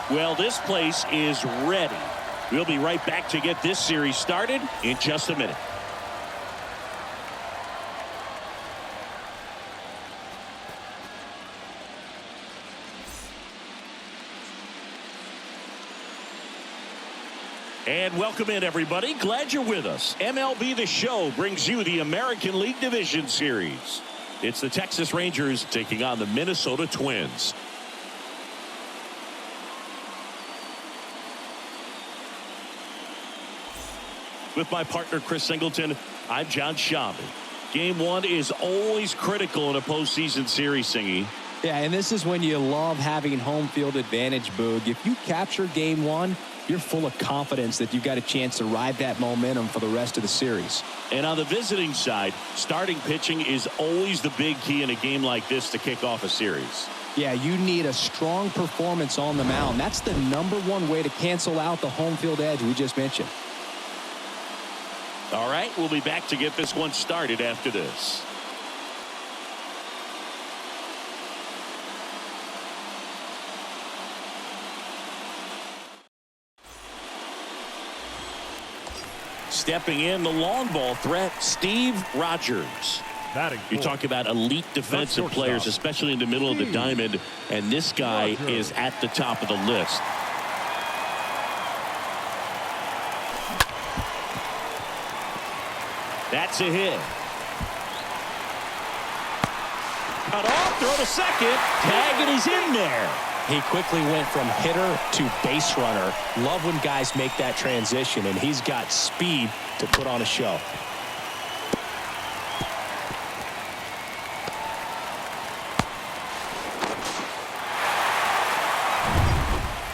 Well, this place is ready. We'll be right back to get this series started in just a minute. And welcome in, everybody. Glad you're with us. MLB The Show brings you the American League Division Series. It's the Texas Rangers taking on the Minnesota Twins. With my partner, Chris Singleton, I'm John Schaub. Game one is always critical in a postseason series, Singy. Yeah, and this is when you love having home field advantage, Boog. If you capture game one, you're full of confidence that you've got a chance to ride that momentum for the rest of the series. And on the visiting side, starting pitching is always the big key in a game like this to kick off a series. Yeah, you need a strong performance on the mound. That's the #1 way to cancel out the home field edge we just mentioned. All right, we'll be back to get this one started after this. Stepping in, the long ball threat, Steve Rogers. You talk about elite defensive players, especially in the middle of the diamond, and this guy is at the top of the list. That's a hit. Cut off, throw to second, tag, and he's in there. He quickly went from hitter to base runner. Love when guys make that transition, and he's got speed to put on a show.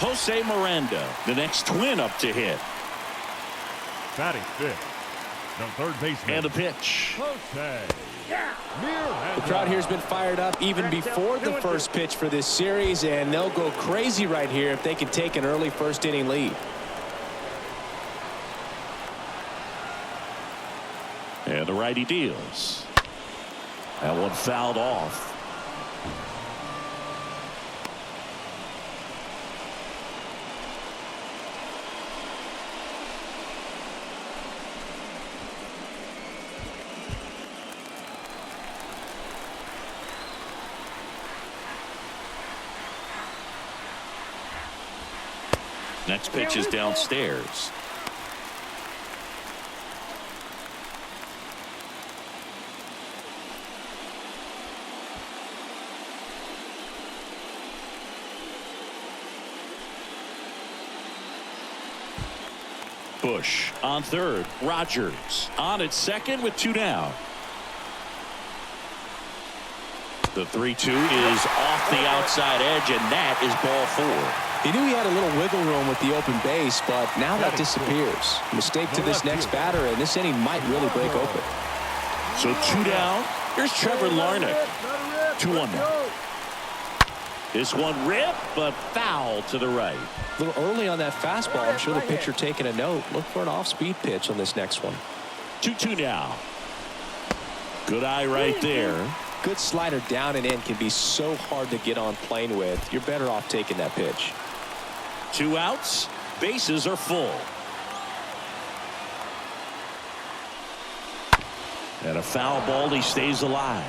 Jose Miranda, the next Twin up to hit. Batting fifth, the third baseman. And the pitch. The crowd here has been fired up even before the first pitch for this series, and they'll go crazy right here if they can take an early first inning lead. And the righty deals. That one fouled off. Next pitch is downstairs. Bush on third. Rogers on at second with 2 down. The 3-2 is off the outside edge, and that is ball 4. He knew he had a little wiggle room with the open base, but now that disappears. Mistake to this next batter, and this inning might really break open. So 2 down. Here's Trevor Larnach. 2-1 now. This one ripped, but foul to the right. A little early on that fastball. I'm sure the pitcher taking a note. Look for an off-speed pitch on this next one. 2-2 now. Good eye right there. Good slider down and in can be so hard to get on plane with. You're better off taking that pitch. 2 outs. Bases are full. And a foul ball. He stays alive.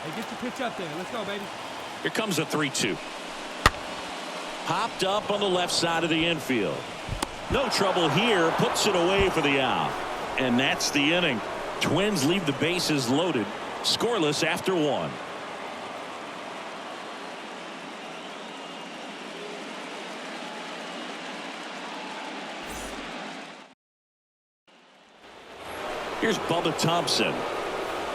Hey, get your pitch up there. Let's go, baby. Here comes a 3-2. Popped up on the left side of the infield. No trouble here. Puts it away for the out. And that's the inning. Twins leave the bases loaded. Scoreless after 1. Here's Bubba Thompson.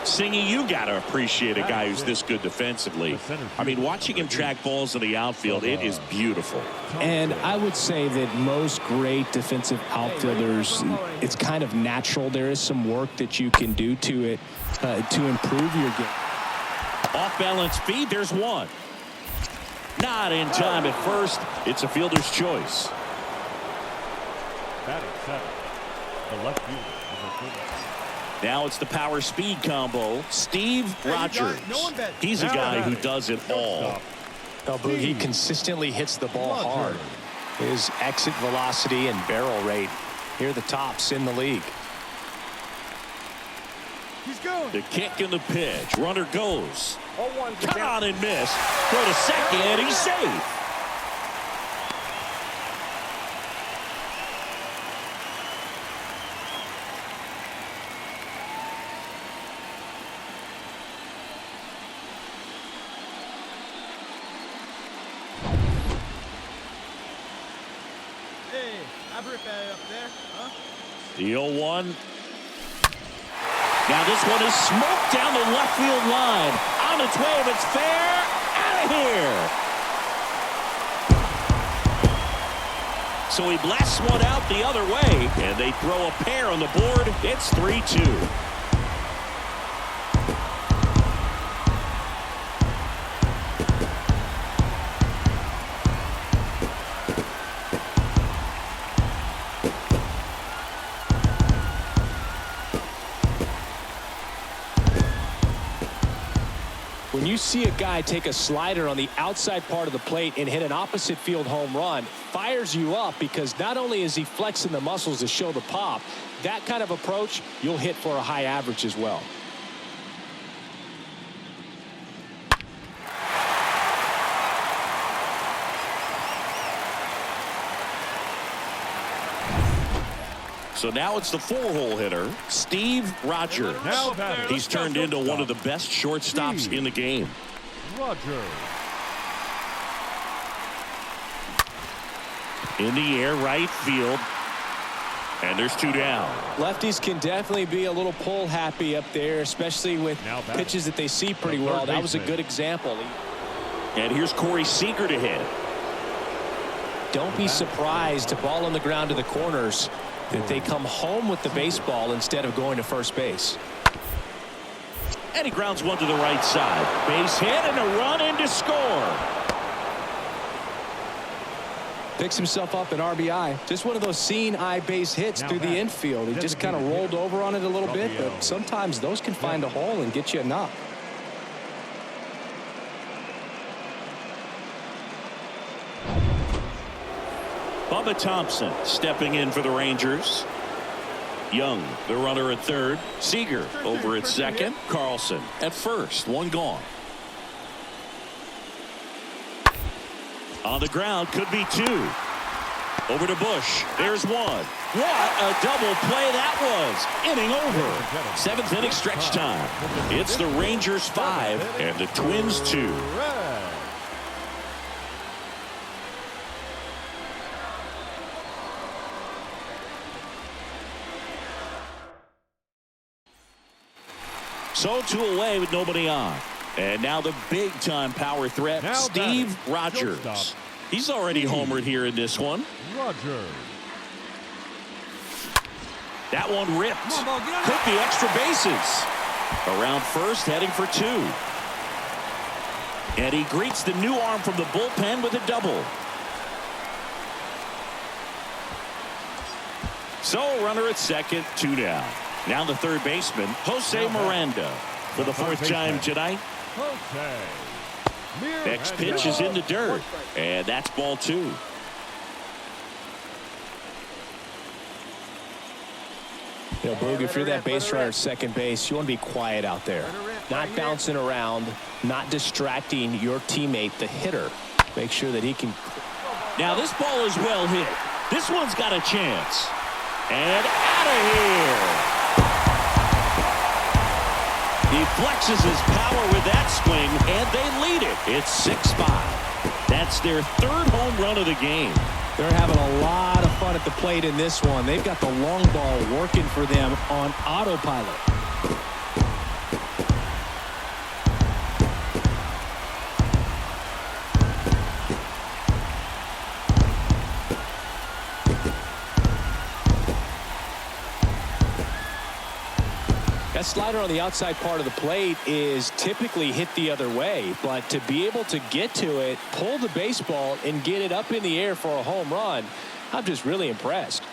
Singy, you got to appreciate a guy who's this good defensively. I mean, watching him track balls in the outfield, it is beautiful. And I would say that most great defensive outfielders, it's kind of natural. There is some work that you can do to it to improve your game. Off balance feed, there's one. Not in time at first. It's a fielder's choice. Batting seventh, the left fielder. Now it's the power speed combo. Steve Rogers. He's a guy who does it all. Well, Boog, he consistently hits the ball hard. His exit velocity and barrel rate, here are the tops in the league. He's going. The kick and the pitch. Runner goes. Cut on and miss. Throw to second. He's safe. Hey, I ripped that up there, huh? The 0-1. Now this one is smoked down the left field line. On its way, if it's fair, out of here. So he blasts one out the other way, and they throw a pair on the board. It's 3-2. When you see a guy take a slider on the outside part of the plate and hit an opposite field home run, fires you up because not only is he flexing the muscles to show the pop, that kind of approach, you'll hit for a high average as well. So now it's the 4-hole hitter, Steve Rogers. He's turned into one of the best shortstops in the game. Rogers. In the air, right field. And there's 2 down. Lefties can definitely be a little pull happy up there, especially with pitches that they see pretty well. That was a good example. And here's Corey Seager to hit. Don't be surprised to ball on the ground to the corners that they come home with the baseball instead of going to first base. And he grounds one to the right side. Base hit and a run in to score. Picks himself up an RBI. Just one of those seeing eye base hits through the infield. He just kind of rolled over on it a little bit, but sometimes those can find a hole and get you a knock. Bubba Thompson stepping in for the Rangers. Young, the runner at third. Seager over at second. Carlson at first. 1 gone. On the ground, could be 2. Over to Bush. There's 1. What a double play that was. Inning over. 7th inning stretch time. It's the Rangers 5 and the Twins 2. So 2 away with nobody on. And now the big-time power threat, Steve Rogers. He's already homered here in this one. Rogers. That one ripped. Could be extra bases. Around first, heading for 2. And he greets the new arm from the bullpen with a double. So runner at second, 2 down. Now the third baseman, Jose Miranda, for the 4th time tonight. Next pitch is in the dirt, and that's ball 2. You know, Boog, if you're that base runner at second base, you want to be quiet out there. Not bouncing around, not distracting your teammate, the hitter. Make sure that he can. Now this ball is well hit. This one's got a chance. And out of here. He flexes his power with that swing, and they lead it. It's 6-5. That's their 3rd home run of the game. They're having a lot of fun at the plate in this one. They've got the long ball working for them on autopilot. That slider on the outside part of the plate is typically hit the other way, but to be able to get to it, pull the baseball, and get it up in the air for a home run, I'm just really impressed.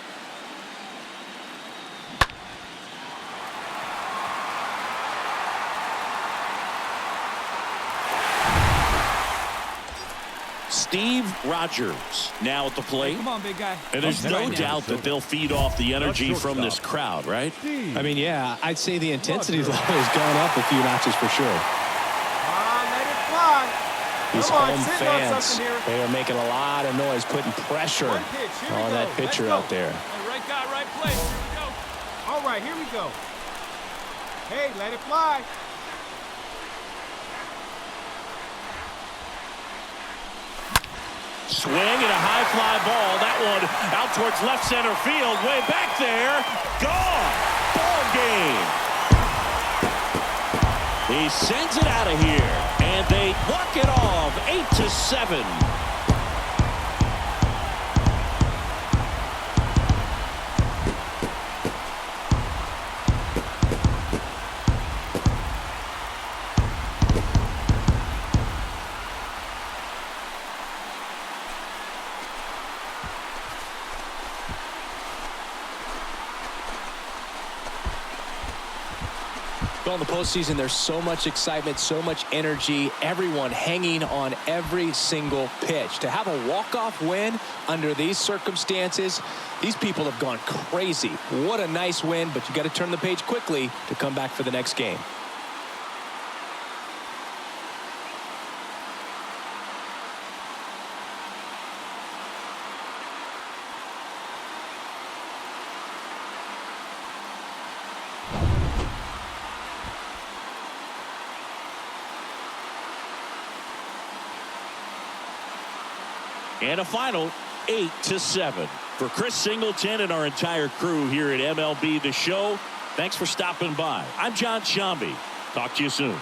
Steve Rogers now at the plate. Come on, big guy. And there's no doubt that they'll feed off the energy from this crowd, right? I mean, yeah, I'd say the intensity level has gone up a few notches for sure. Let it fly. These Come on, home sitting on fans, something here. they are making a lot of noise, putting pressure One pitch. Here we on go. that Let's pitcher go. out there. Hey, right guy, right place. Here we go. All right, here we go. Hey, let it fly. Swing and a high fly ball. That one out towards left center field. Way back there. Gone. Ball game. He sends it out of here. And they walk it off 8-7. Well, in the postseason, there's so much excitement, so much energy, everyone hanging on every single pitch. To have a walk-off win under these circumstances, these people have gone crazy. What a nice win, but you got to turn the page quickly to come back for the next game. And a final 8-7. For Chris Singleton and our entire crew here at MLB The Show, thanks for stopping by. I'm John Shambi. Talk to you soon.